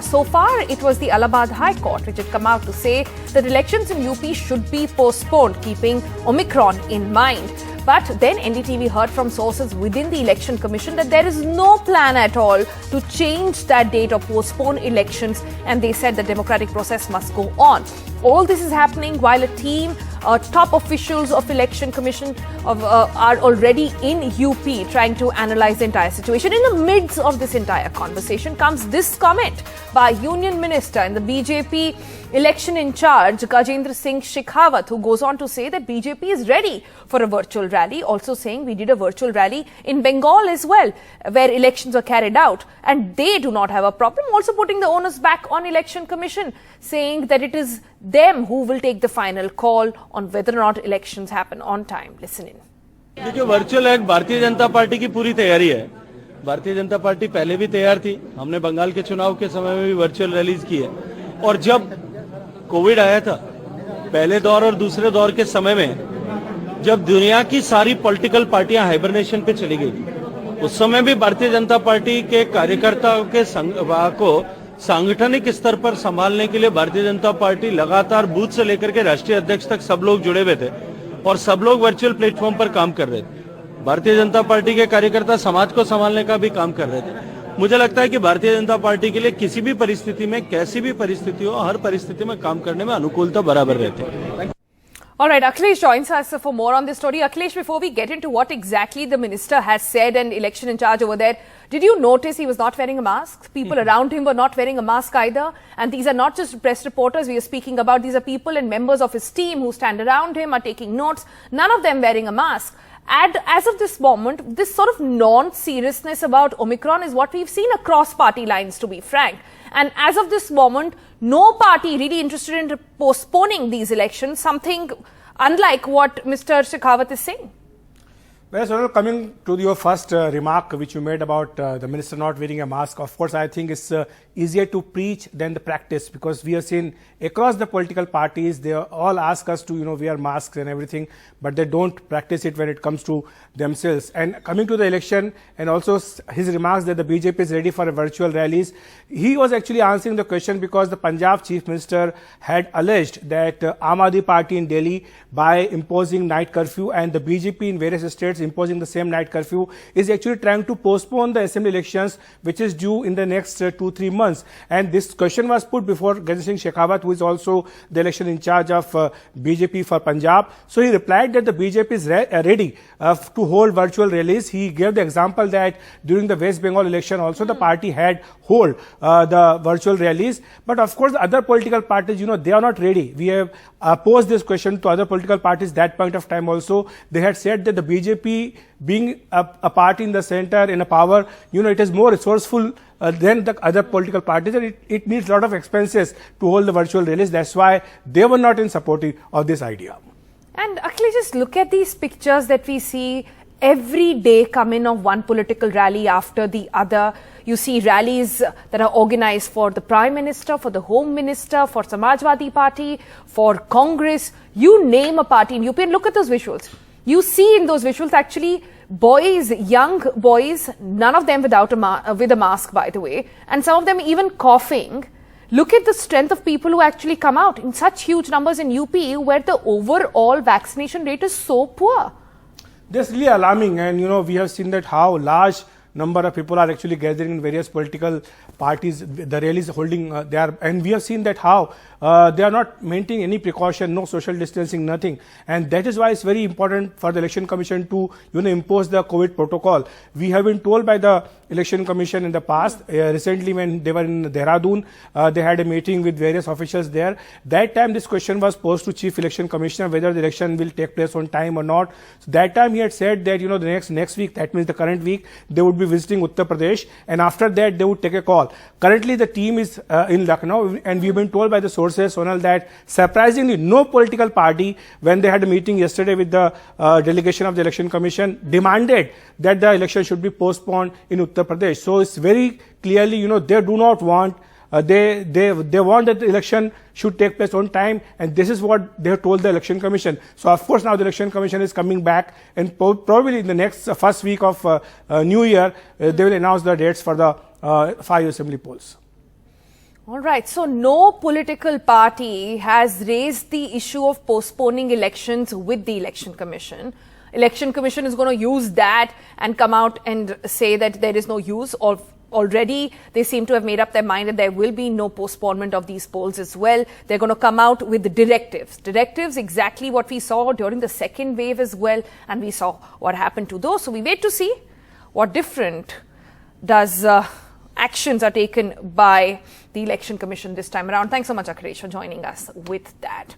so far, it was the Allahabad High Court which had come out to say that elections in UP should be postponed, keeping Omicron in mind. But then NDTV heard from sources within the Election Commission that there is no plan at all to change that date or postpone elections, and they said the democratic process must go on. All this is happening while a team, top officials of Election Commission are already in UP trying to analyze the entire situation. In the midst of this entire conversation comes this comment by Union Minister in the BJP election in charge, Gajendra Singh Shekhawat, who goes on to say that BJP is ready for a virtual rally, also saying we did a virtual rally in Bengal as well, where elections were carried out, and they do not have a problem, also putting the onus back on Election Commission, saying that it is them who will take the final call on whether or not elections happen on time. Listen in. देखिए, virtual एक Bharatiya Janata party की पूरी तैयारी है। Bharatiya Janata party पहले भी तैयार थी, हमने बंगाल के चुनाव के समय में भी वर्चुअल रैलीज की है, और जब कोविड आया था पहले दौर और दूसरे दौर के समय में, जब दुनिया की सारी पॉलिटिकल पार्टियां हाइबरनेशन पे चली गई, उस समय भी भारतीय जनता पार्टी के कार्यकर्ताओं के को सांगठनिक स्तर पर संभालने के लिए भारतीय जनता पार्टी लगातार बूथ से लेकर के राष्ट्रीय अध्यक्ष तक सब लोग जुड़े हुए थे और सब लोग वर्चुअल प्लेटफॉर्म पर काम कर रहे थे। भारतीय जनता पार्टी के कार्यकर्ता समाज को संभालने का भी काम कर रहे थे। मुझे लगता है कि भारतीय जनता पार्टी के लिए किसी भी परिस्थिति में, कैसी भी परिस्थिति हो, हर परिस्थिति में काम करने में अनुकूलता बराबर रहती है। All right, Akhilesh joins us for more on this story. Akhilesh, before we get into what exactly the minister has said and election in charge over there, did you notice he was not wearing a mask? People around him were not wearing a mask either. And these are not just press reporters we are speaking about. These are people and members of his team who stand around him, are taking notes. None of them wearing a mask. And as of this moment, this sort of non-seriousness about Omicron is what we've seen across party lines, to be frank. And as of this moment, no party really interested in postponing these elections, something unlike what Mr. Shekhawat is saying. Well, Sonal, coming to your first remark which you made about the minister not wearing a mask, of course, I think it's easier to preach than the practice, because we have seen across the political parties, they all ask us to, wear masks and everything, but they don't practice it when it comes to themselves. And coming to the election, and also his remarks that the BJP is ready for a virtual rallies, he was actually answering the question because the Punjab Chief Minister had alleged that Aam Aadmi Party in Delhi, by imposing night curfew, and the BJP in various states imposing the same night curfew, is actually trying to postpone the assembly elections, which is due in the next 2-3 months. And this question was put before Gajendra Singh Shekhawat, who is also the election in charge of BJP for Punjab. So he replied that the BJP is ready to hold virtual rallies. He gave the example that during the West Bengal election also the party had hold the virtual rallies. But of course, the other political parties, they are not ready. We have posed this question to other political parties that point of time also. They had said that the BJP, being a party in the center, in a power, it is more resourceful than the other political parties, and it needs a lot of expenses to hold the virtual rallies. That's why they were not in support of this idea. And Akhilesh, just look at these pictures that we see every day come in of one political rally after the other. You see rallies that are organized for the Prime Minister, for the Home Minister, for Samajwadi Party, for Congress. You name a party in UP and look at those visuals. You see in those visuals actually boys, young boys, none of them with a mask, by the way, and some of them even coughing. Look at the strength of people who actually come out in such huge numbers in UP, where the overall vaccination rate is so poor. That's really alarming, and we have seen that how large number of people are actually gathering in various political parties, the rallies holding there, and we have seen that how they are not maintaining any precaution, no social distancing, nothing, and that is why it's very important for the Election Commission to impose the COVID protocol. We have been told by the Election Commission in the past, recently when they were in Dehradun, they had a meeting with various officials there. That time this question was posed to Chief Election Commissioner whether the election will take place on time or not. So that time he had said that the next week, that means the current week, they would be visiting Uttar Pradesh, and after that they would take a call. Currently the team is in Lucknow, and we've been told by the sources, Sonal, that surprisingly no political party, when they had a meeting yesterday with the delegation of the Election Commission, demanded that the election should be postponed in Uttar Pradesh. So it's very clearly, they do not want, they want that the election should take place on time, and this is what they have told the Election Commission. So of course now the Election Commission is coming back, and probably in the next first week of New Year, they will announce the dates for the 5 assembly polls. All right, so no political party has raised the issue of postponing elections with the Election Commission. Election Commission is going to use that and come out and say that there is no use of. Already, they seem to have made up their mind that there will be no postponement of these polls as well. They're going to come out with the directives. Directives, exactly what we saw during the second wave as well. And we saw what happened to those. So we wait to see what different actions are taken by the Election Commission this time around. Thanks so much, Akhilesh, for joining us with that.